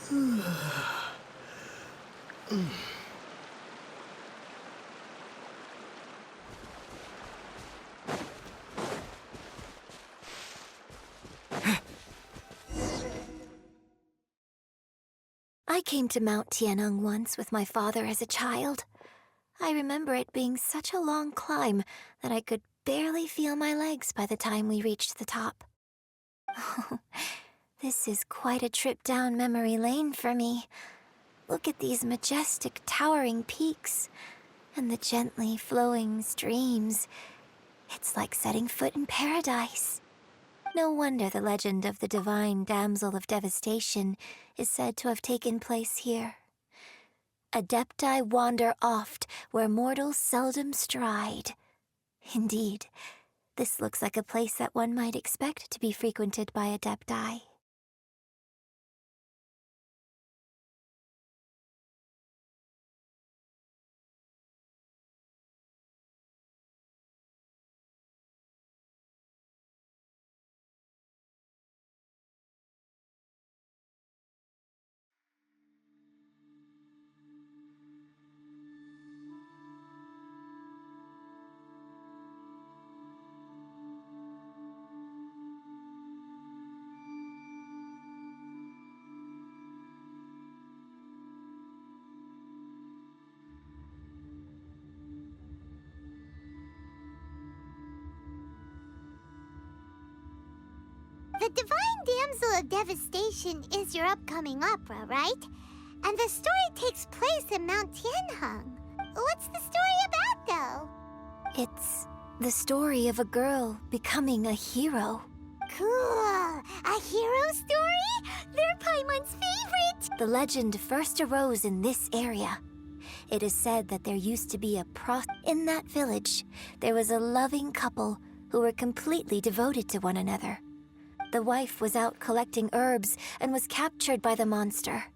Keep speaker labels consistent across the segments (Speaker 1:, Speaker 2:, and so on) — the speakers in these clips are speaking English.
Speaker 1: I came to Mount Tianeng once with my father as a child. I remember it being such a long climb that I could barely feel my legs by the time we reached the top. Oh, this is quite a trip down memory lane for me. Look at these majestic, towering peaks and the gently flowing streams. It's like setting foot in paradise. No wonder the legend of the divine damsel of devastation is said to have taken place here. Adepti wander oft where mortals seldom stride. Indeed, this looks like a place that one might expect to be frequented by Adepti.
Speaker 2: The Divine Damsel of Devastation is your upcoming opera, right? And the story takes place in Mount Tianheng. What's the story about, though?
Speaker 1: It's the story of a girl becoming a hero.
Speaker 2: Cool! A hero story? They're Paimon's favorite!
Speaker 1: The legend first arose in this area. It is said that there used to be a in that village. There was a loving couple who were completely devoted to one another. The wife was out collecting herbs and was captured by the monster.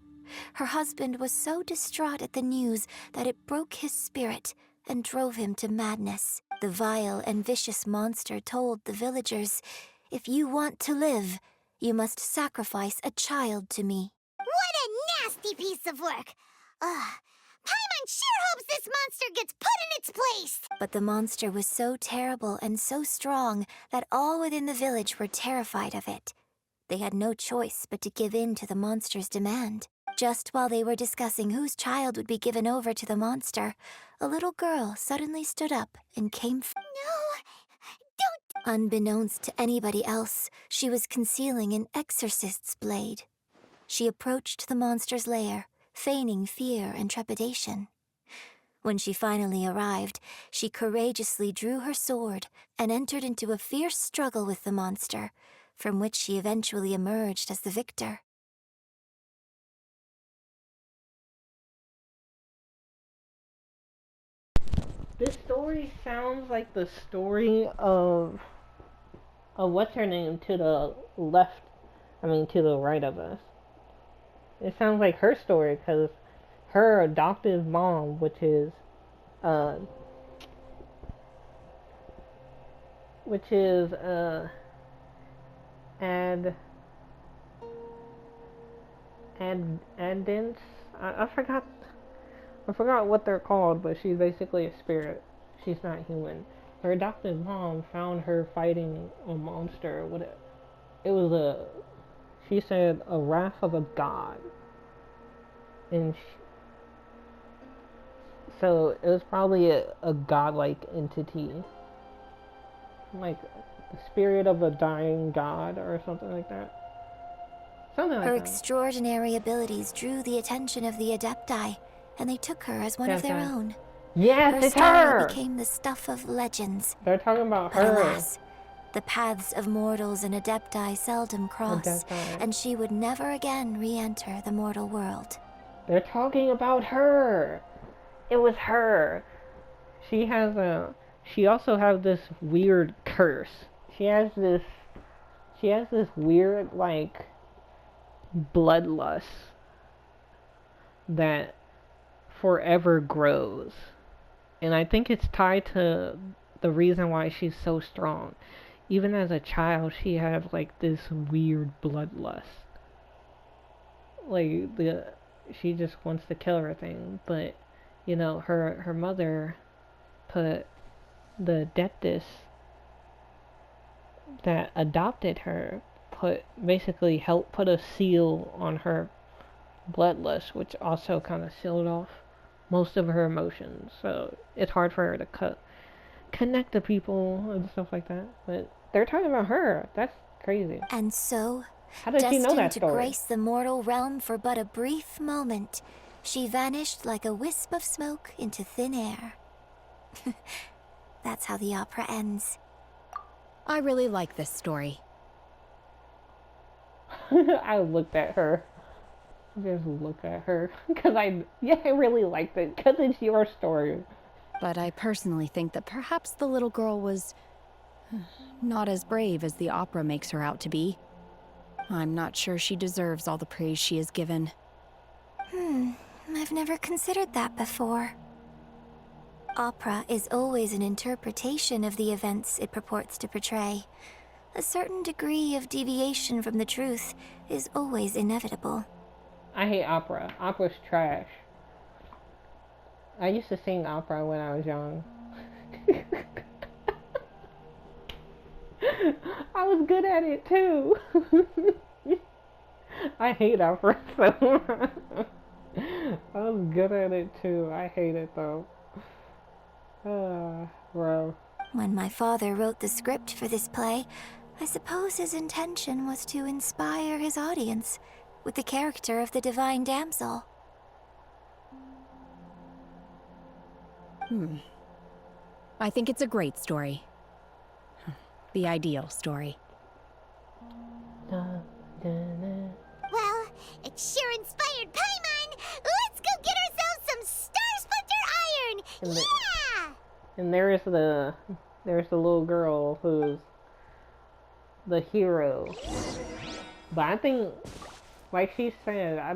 Speaker 1: Her husband was so distraught at the news that it broke his spirit and drove him to madness. The vile and vicious monster told the villagers, "If you want to live, you must sacrifice a child to me."
Speaker 2: What a nasty piece of work! Ugh. Paimon sure hopes this monster gets put in its place!
Speaker 1: But the monster was so terrible and so strong that all within the village were terrified of it. They had no choice but to give in to the monster's demand. Just while they were discussing whose child would be given over to the monster, a little girl suddenly stood up and came
Speaker 2: No, don't...
Speaker 1: Unbeknownst to anybody else, she was concealing an exorcist's blade. She approached the monster's lair, feigning fear and trepidation. When she finally arrived, she courageously drew her sword and entered into a fierce struggle with the monster, from which she eventually emerged as the victor.
Speaker 3: This story sounds like the story of what's her name to the left, to the right of us. It sounds like her story because her adoptive mom, which is and Andence. I forgot what they're called, but she's basically a spirit. She's not human. Her adoptive mom found her fighting a monster. She said, a wrath of a god. And so it was probably a godlike entity. Like the spirit of a dying god or something like that.
Speaker 1: Her extraordinary abilities drew the attention of the Adepti, and they took her as one of their own.
Speaker 3: Yes,
Speaker 1: it's her! Her became the stuff of legends.
Speaker 3: They're talking about her.
Speaker 1: But alas, the paths of mortals and Adepti seldom cross, and she would never again re-enter the mortal world.
Speaker 3: They're talking about her. It was her. She also has this weird curse. She has this weird, like, bloodlust that forever grows. And I think it's tied to the reason why she's so strong. Even as a child, she had, like, this weird bloodlust. like she just wants to kill everything. But you know, her mother put the Deptis that adopted her basically helped put a seal on her bloodlust, which also kind of sealed off most of her emotions. So it's hard for her to connect to people and stuff like that. But they're talking about her. That's crazy.
Speaker 1: And so,
Speaker 3: How did she know
Speaker 1: destined
Speaker 3: that
Speaker 1: to
Speaker 3: story?
Speaker 1: grace the mortal realm for but a brief moment, she vanished like a wisp of smoke into thin air. That's how the opera ends.
Speaker 4: I really like this story.
Speaker 3: I looked at her. Just look at her. Because I really liked it. Because it's your story.
Speaker 4: But I personally think that perhaps the little girl was not as brave as the opera makes her out to be. I'm not sure she deserves all the praise she is given.
Speaker 1: I've never considered that before. Opera is always an interpretation of the events it purports to portray. A certain degree of deviation from the truth is always inevitable.
Speaker 3: I hate opera. Opera's trash. I used to sing opera when I was young. I was good at it too. I hate opera so much. I was good at it too. I hate it though. Bro.
Speaker 1: When my father wrote the script for this play, I suppose his intention was to inspire his audience with the character of the divine damsel.
Speaker 4: I think it's a great story. The ideal story.
Speaker 2: Well, it sure inspired Paimon! Let's go get ourselves some Star Splinter Iron! Yeah!
Speaker 3: And there's the little girl who's the hero. But I think, like she said, I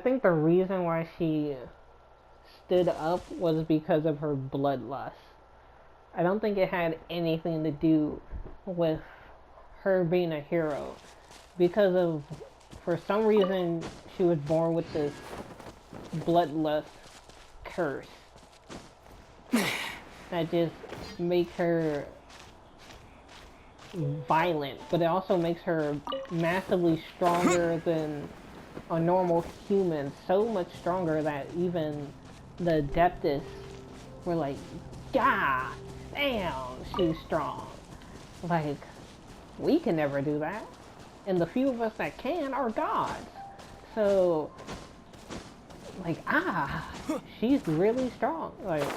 Speaker 3: think the reason why she stood up was because of her bloodlust. I don't think it had anything to do with her being a hero. Because of, for some reason, she was born with this bloodlust curse that just makes her violent, but it also makes her massively stronger than a normal human, so much stronger that even the Deptis were like, God damn, she's strong. Like, we can never do that. And the few of us that can are gods. So, like, she's really strong. Like,